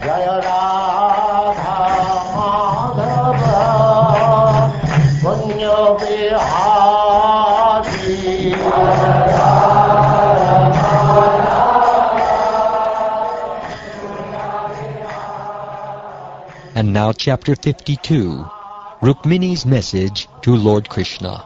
Jaya Radha Madhava Punya Vihari And now chapter 52, Rukmini's message to Lord Krishna.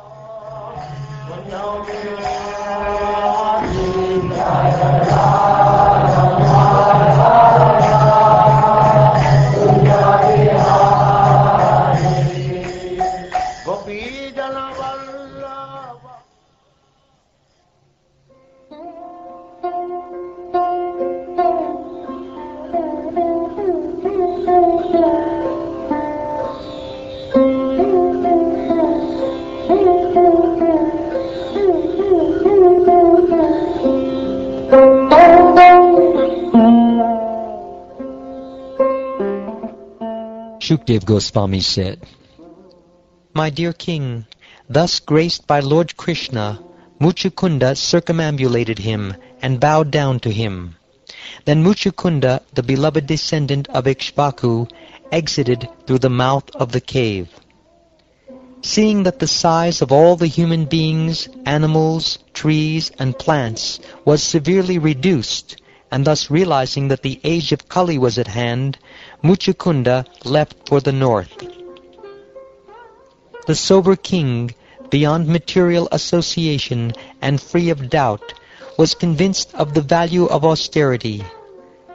Shukdev Goswami said, My dear king, thus graced by Lord Krishna, Muchukunda circumambulated him and bowed down to him. Then Muchukunda, the beloved descendant of Ikshvaku, exited through the mouth of the cave. Seeing that the size of all the human beings, animals, trees, and plants was severely reduced, and thus realizing that the age of Kali was at hand, Muchukunda left for the north. The sober king, beyond material association and free of doubt, was convinced of the value of austerity.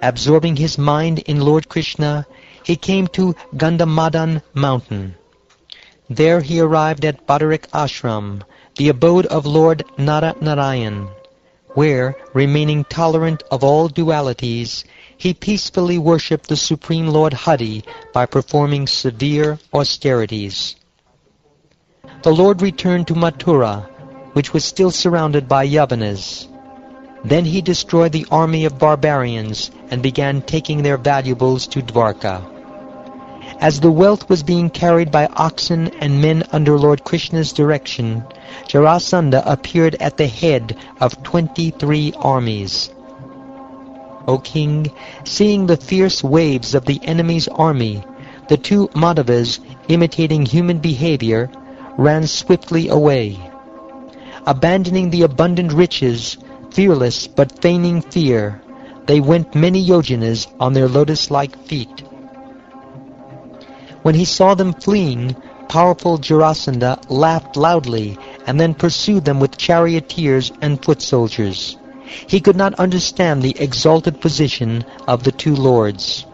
Absorbing his mind in Lord Krishna, he came to Gandhamadan mountain. There he arrived at Badarik Ashram, the abode of Lord Narayan, where, remaining tolerant of all dualities, he peacefully worshipped the Supreme Lord Hari by performing severe austerities. The Lord returned to Mathura, which was still surrounded by Yavanas. Then he destroyed the army of barbarians and began taking their valuables to Dwarka. As the wealth was being carried by oxen and men under Lord Krishna's direction, Jarasandha appeared at the head of 23 armies. O king, seeing the fierce waves of the enemy's army, the two Madhavas, imitating human behavior, ran swiftly away. Abandoning the abundant riches, fearless but feigning fear, they went many yojanas on their lotus-like feet. When he saw them fleeing, powerful Jarasandha laughed loudly and then pursued them with charioteers and foot soldiers. He could not understand the exalted position of the two lords.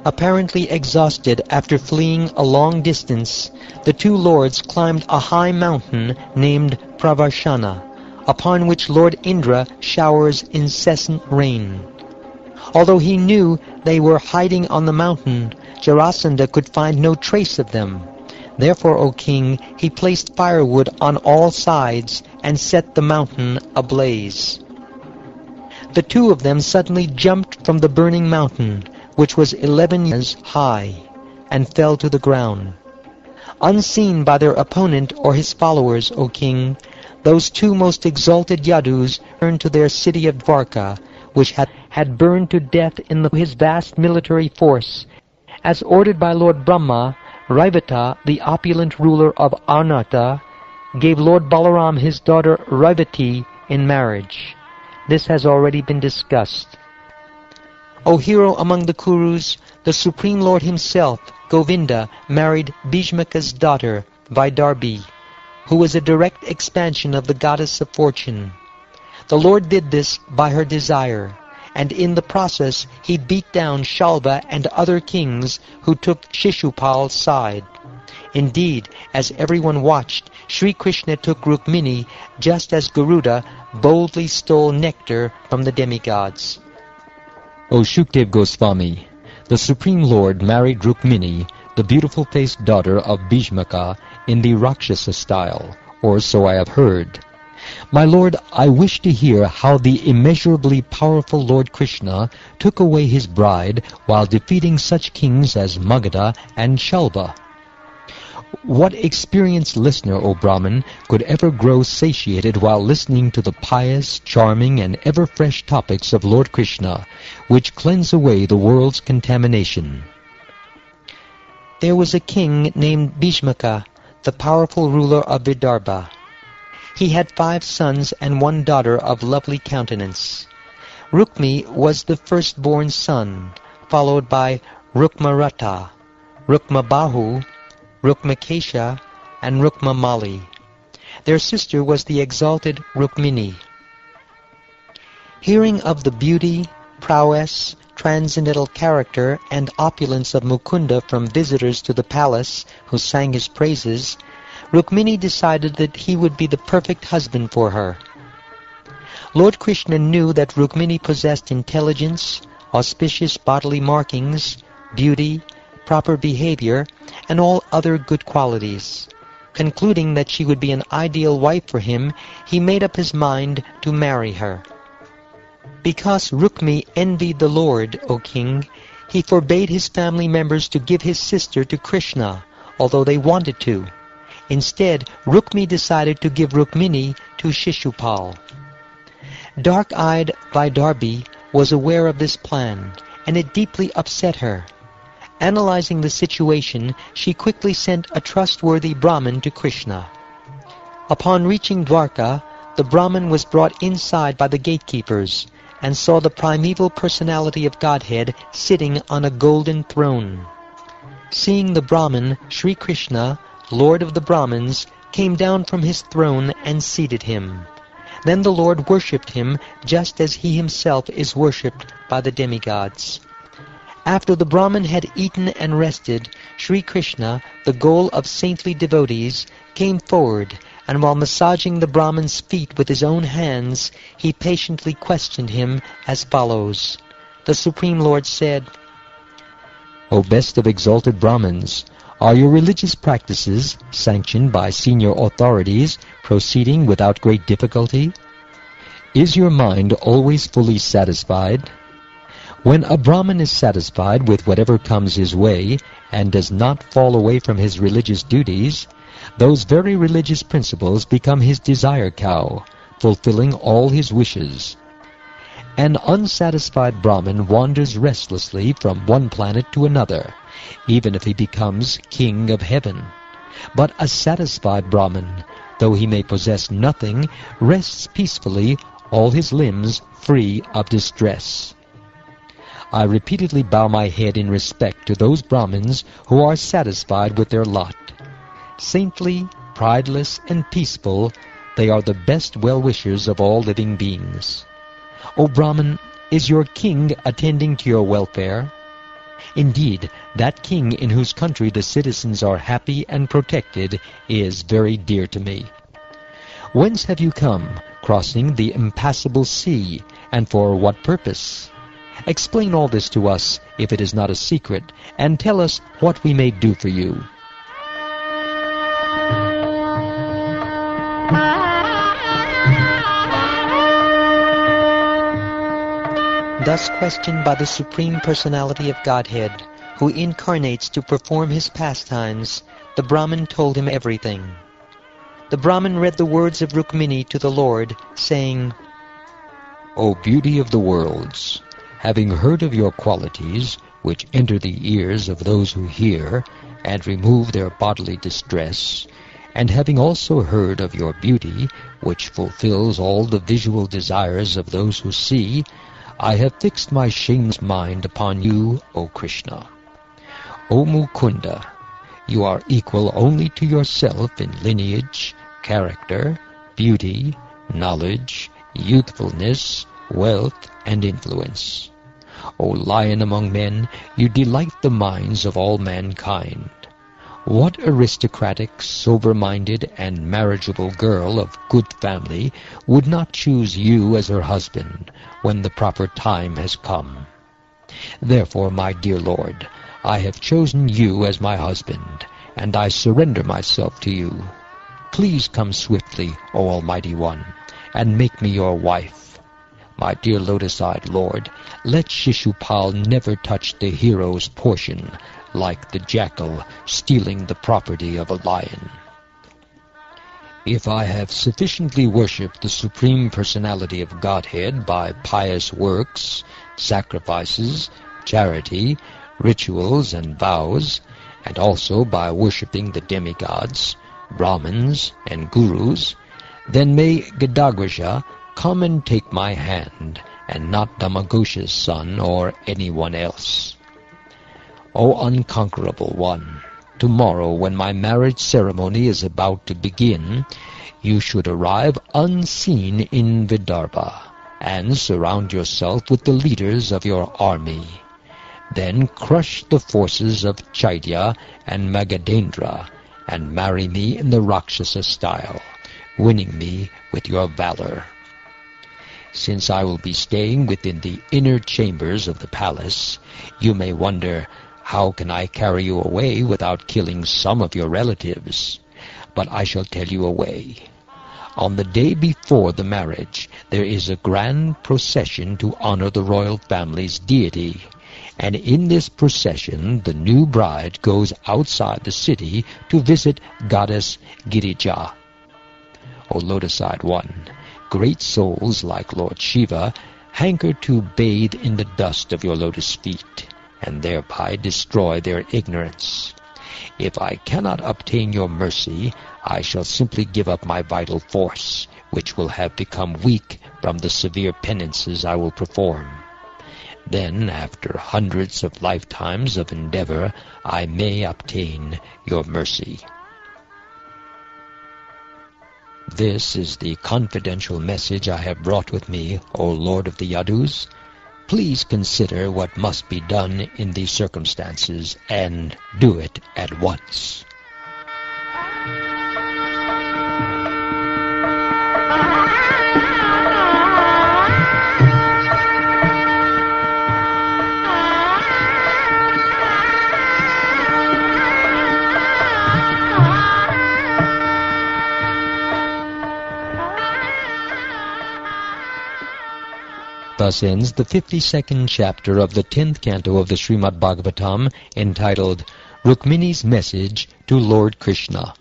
Apparently exhausted after fleeing a long distance, the two lords climbed a high mountain named Pravarshana, upon which Lord Indra showers incessant rain. Although he knew they were hiding on the mountain, Jarasandha could find no trace of them. Therefore, O king, he placed firewood on all sides and set the mountain ablaze. The two of them suddenly jumped from the burning mountain, which was 11 years high, and fell to the ground. Unseen by their opponent or his followers, O king, those two most exalted Yadus returned to their city of Dwarka, which had burned to death in his vast military force. As ordered by Lord Brahma, Raivata, the opulent ruler of Arnata, gave Lord Balaram his daughter Raivati in marriage. This has already been discussed. O hero among the Kurus, the Supreme Lord himself, Govinda, married Bhishmaka's daughter, Vaidarbi, who was a direct expansion of the goddess of fortune. The Lord did this by her desire, and in the process he beat down Shalva and other kings who took Shishupal's side. Indeed, as everyone watched, Sri Krishna took Rukmini just as Garuda boldly stole nectar from the demigods. O Shukdev Goswami, the Supreme Lord married Rukmini, the beautiful-faced daughter of Bhishmaka, in the Rakshasa style, or so I have heard. My lord, I wish to hear how the immeasurably powerful Lord Krishna took away his bride while defeating such kings as Magadha and Shalva. What experienced listener, O Brahman, could ever grow satiated while listening to the pious, charming, and ever-fresh topics of Lord Krishna, which cleanse away the world's contamination? There was a king named Bhishmaka, the powerful ruler of Vidarbha. He had 5 sons and 1 daughter of lovely countenance. Rukmi was the firstborn son, followed by Rukmarata, Rukmabahu, Rukmakesha, and Rukmamali. Their sister was the exalted Rukmini. Hearing of the beauty, prowess, transcendental character, and opulence of Mukunda from visitors to the palace who sang his praises, Rukmini decided that he would be the perfect husband for her. Lord Krishna knew that Rukmini possessed intelligence, auspicious bodily markings, beauty, proper behavior, and all other good qualities. Concluding that she would be an ideal wife for him, he made up his mind to marry her. Because Rukmi envied the Lord, O king, he forbade his family members to give his sister to Krishna, although they wanted to. Instead, Rukmi decided to give Rukmini to Shishupal. Dark-eyed Vidarbhi was aware of this plan, and it deeply upset her. Analyzing the situation, she quickly sent a trustworthy Brahmin to Krishna. Upon reaching Dwarka, the Brahmin was brought inside by the gatekeepers, and saw the primeval personality of Godhead sitting on a golden throne. Seeing the Brahmin, Sri Krishna, Lord of the Brahmins, came down from his throne and seated him. Then the Lord worshipped him just as he himself is worshipped by the demigods. After the Brahmin had eaten and rested, Sri Krishna, the goal of saintly devotees, came forward, and while massaging the Brahmin's feet with his own hands, he patiently questioned him as follows. The Supreme Lord said, "O best of exalted Brahmins, are your religious practices, sanctioned by senior authorities, proceeding without great difficulty? Is your mind always fully satisfied? When a Brahmin is satisfied with whatever comes his way, and does not fall away from his religious duties, those very religious principles become his desire cow, fulfilling all his wishes. An unsatisfied Brahmin wanders restlessly from one planet to another, even if he becomes king of heaven. But a satisfied Brahmin, though he may possess nothing, rests peacefully, all his limbs free of distress." I repeatedly bow my head in respect to those Brahmins who are satisfied with their lot. Saintly, prideless, and peaceful, they are the best well-wishers of all living beings. O Brahman, is your king attending to your welfare? Indeed, that king in whose country the citizens are happy and protected is very dear to me. Whence have you come, crossing the impassable sea, and for what purpose? Explain all this to us, if it is not a secret, and tell us what we may do for you. Thus questioned by the Supreme Personality of Godhead, who incarnates to perform his pastimes, the Brahmin told him everything. The Brahmin read the words of Rukmini to the Lord, saying, "O beauty of the worlds, having heard of your qualities, which enter the ears of those who hear, and remove their bodily distress, and having also heard of your beauty, which fulfills all the visual desires of those who see, I have fixed my shameless mind upon you, O Krishna. O Mukunda, you are equal only to yourself in lineage, character, beauty, knowledge, youthfulness, wealth, and influence. O lion among men, you delight the minds of all mankind. What aristocratic, sober-minded, and marriageable girl of good family would not choose you as her husband when the proper time has come? Therefore, my dear Lord, I have chosen you as my husband, and I surrender myself to you. Please come swiftly, O Almighty One, and make me your wife. My dear lotus-eyed Lord, let Shishupal never touch the hero's portion, like the jackal stealing the property of a lion. If I have sufficiently worshipped the Supreme Personality of Godhead by pious works, sacrifices, charity, rituals, and vows, and also by worshipping the demigods, Brahmins, and Gurus, then may Gadagrisha come and take my hand, and not Damaghosha's son or anyone else. O unconquerable one, tomorrow when my marriage ceremony is about to begin, you should arrive unseen in Vidarbha, and surround yourself with the leaders of your army. Then crush the forces of Chaitya and Magadendra, and marry me in the Rakshasa style, winning me with your valor. Since I will be staying within the inner chambers of the palace, you may wonder, how can I carry you away without killing some of your relatives? But I shall tell you a way. On the day before the marriage, there is a grand procession to honor the royal family's deity, and in this procession the new bride goes outside the city to visit goddess Girija. O lotus-eyed one, great souls like Lord Shiva hanker to bathe in the dust of your lotus feet, and thereby destroy their ignorance. If I cannot obtain your mercy, I shall simply give up my vital force, which will have become weak from the severe penances I will perform. Then, after hundreds of lifetimes of endeavor, I may obtain your mercy. This is the confidential message I have brought with me, O Lord of the Yadus. Please consider what must be done in these circumstances, and do it at once. Thus ends the 52nd chapter of the 10th canto of the Srimad Bhagavatam, entitled Rukmini's Message to Lord Krishna.